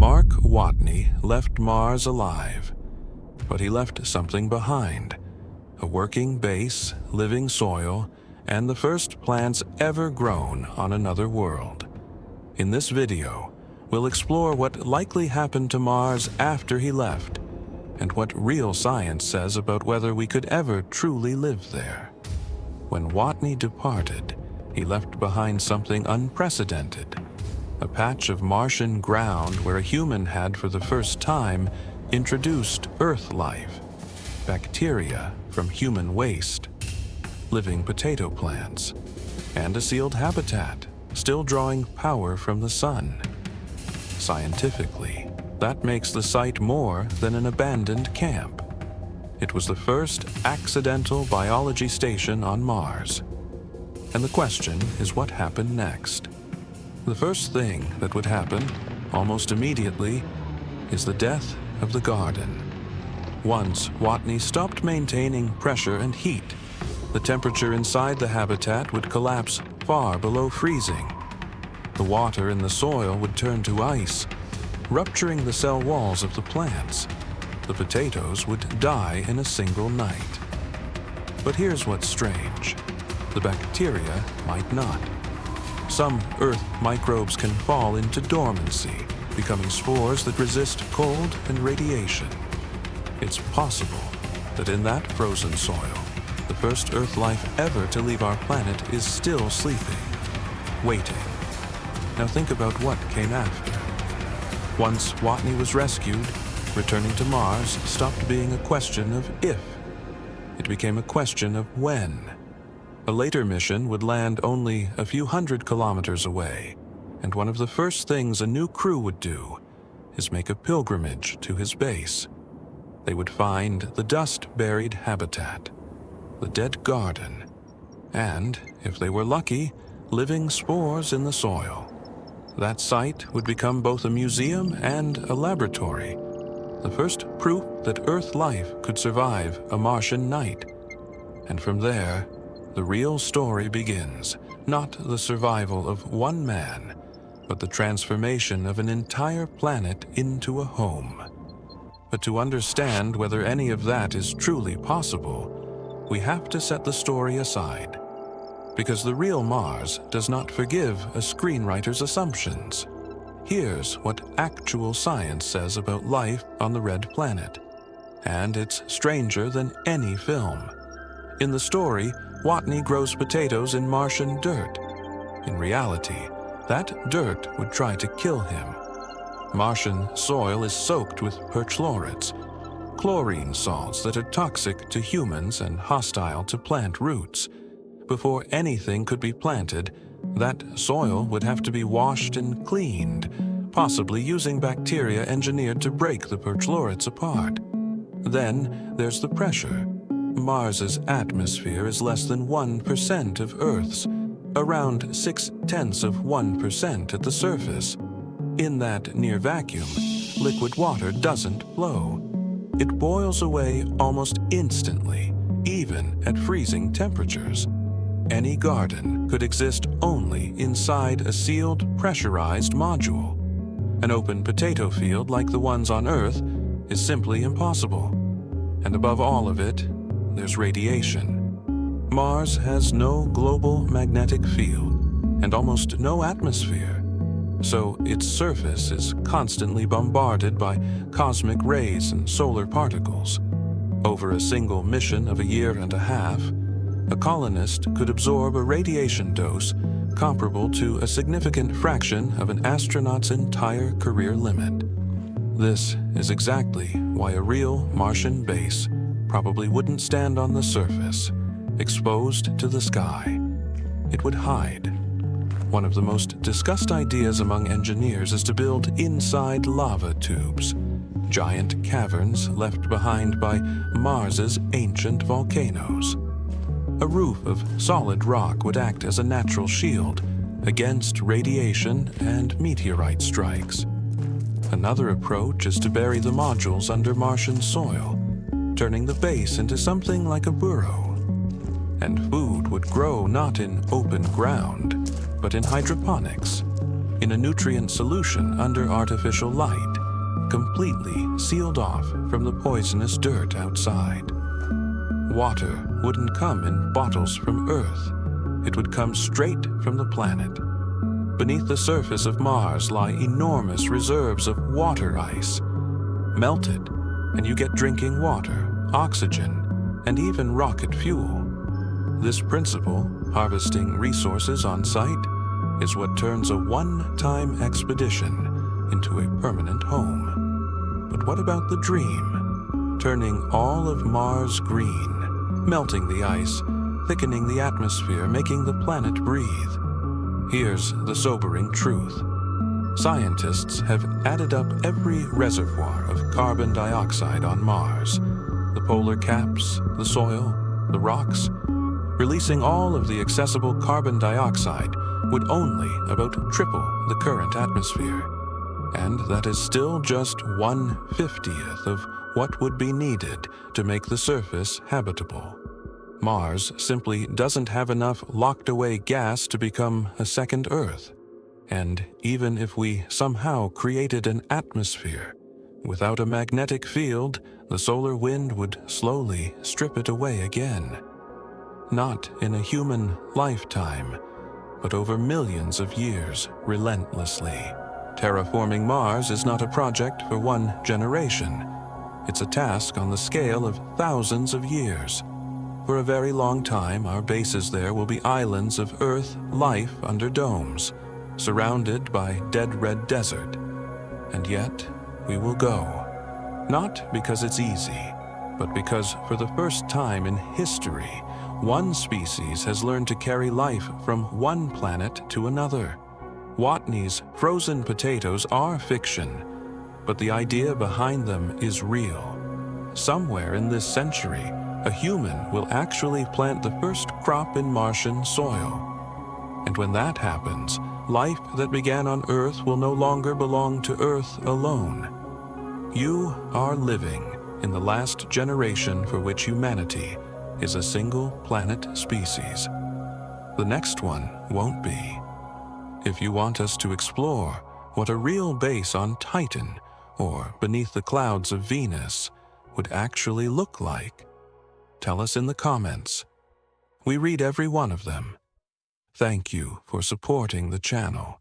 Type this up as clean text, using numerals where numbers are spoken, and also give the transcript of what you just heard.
Mark Watney left Mars alive, but he left something behind: a working base, living soil, and the first plants ever grown on another world. In this video, we'll explore what likely happened to Mars after he left, and what real science says about whether we could ever truly live there. When Watney departed, he left behind something unprecedented: a patch of Martian ground where a human had for the first time introduced Earth life, bacteria from human waste, living potato plants, and a sealed habitat still drawing power from the sun. Scientifically, that makes the site more than an abandoned camp. It was the first accidental biology station on Mars. And the question is, what happened next? The first thing that would happen, almost immediately, is the death of the garden. Once Watney stopped maintaining pressure and heat, the temperature inside the habitat would collapse far below freezing. The water in the soil would turn to ice, rupturing the cell walls of the plants. The potatoes would die in a single night. But here's what's strange: the bacteria might not. Some Earth microbes can fall into dormancy, becoming spores that resist cold and radiation. It's possible that in that frozen soil, the first Earth life ever to leave our planet is still sleeping, waiting. Now think about what came after. Once Watney was rescued, returning to Mars stopped being a question of if. It became a question of when. A later mission would land only a few hundred kilometers away, and one of the first things a new crew would do is make a pilgrimage to his base. They would find the dust-buried habitat, the dead garden, and, if they were lucky, living spores in the soil. That site would become both a museum and a laboratory, the first proof that Earth life could survive a Martian night. And from there, the real story begins: not the survival of one man, but the transformation of an entire planet into a home. But to understand whether any of that is truly possible, we have to set the story aside. Because the real Mars does not forgive a screenwriter's assumptions. Here's what actual science says about life on the Red Planet. And it's stranger than any film. In the story, Watney grows potatoes in Martian dirt. In reality, that dirt would try to kill him. Martian soil is soaked with perchlorates, chlorine salts that are toxic to humans and hostile to plant roots. Before anything could be planted, that soil would have to be washed and cleaned, possibly using bacteria engineered to break the perchlorates apart. Then there's the pressure. Mars's atmosphere is less than 1% of Earth's, around 0.6% at the surface. In that near vacuum, liquid water doesn't flow. It boils away almost instantly, even at freezing temperatures. Any garden could exist only inside a sealed, pressurized module. An open potato field like the ones on Earth is simply impossible. And above all of it, there's radiation. Mars has no global magnetic field and almost no atmosphere, so its surface is constantly bombarded by cosmic rays and solar particles. Over a single mission of a year and a half, a colonist could absorb a radiation dose comparable to a significant fraction of an astronaut's entire career limit. This is exactly why a real Martian base probably wouldn't stand on the surface, exposed to the sky. It would hide. One of the most discussed ideas among engineers is to build inside lava tubes, giant caverns left behind by Mars's ancient volcanoes. A roof of solid rock would act as a natural shield against radiation and meteorite strikes. Another approach is to bury the modules under Martian soil, turning the base into something like a burrow. And food would grow not in open ground, but in hydroponics, in a nutrient solution under artificial light, completely sealed off from the poisonous dirt outside. Water wouldn't come in bottles from Earth. It would come straight from the planet. Beneath the surface of Mars lie enormous reserves of water ice. Melt it, and you get drinking water, oxygen, and even rocket fuel. This principle, harvesting resources on site, is what turns a one-time expedition into a permanent home. But what about the dream? Turning all of Mars green, melting the ice, thickening the atmosphere, making the planet breathe. Here's the sobering truth. Scientists have added up every reservoir of carbon dioxide on Mars, the polar caps, the soil, the rocks. Releasing all of the accessible carbon dioxide would only about triple the current atmosphere. And that is still just 1/50th of what would be needed to make the surface habitable. Mars simply doesn't have enough locked-away gas to become a second Earth. And even if we somehow created an atmosphere, without a magnetic field, the solar wind would slowly strip it away again. Not in a human lifetime, but over millions of years, relentlessly. Terraforming Mars is not a project for one generation. It's a task on the scale of thousands of years. For a very long time, our bases there will be islands of Earth life under domes, surrounded by dead red desert. And yet, we will go. Not because it's easy, but because for the first time in history, one species has learned to carry life from one planet to another. Watney's frozen potatoes are fiction, but the idea behind them is real. Somewhere in this century, a human will actually plant the first crop in Martian soil. And when that happens, life that began on Earth will no longer belong to Earth alone. You are living in the last generation for which humanity is a single planet species. The next one won't be. If you want us to explore what a real base on Titan or beneath the clouds of Venus would actually look like, tell us in the comments. We read every one of them. Thank you for supporting the channel.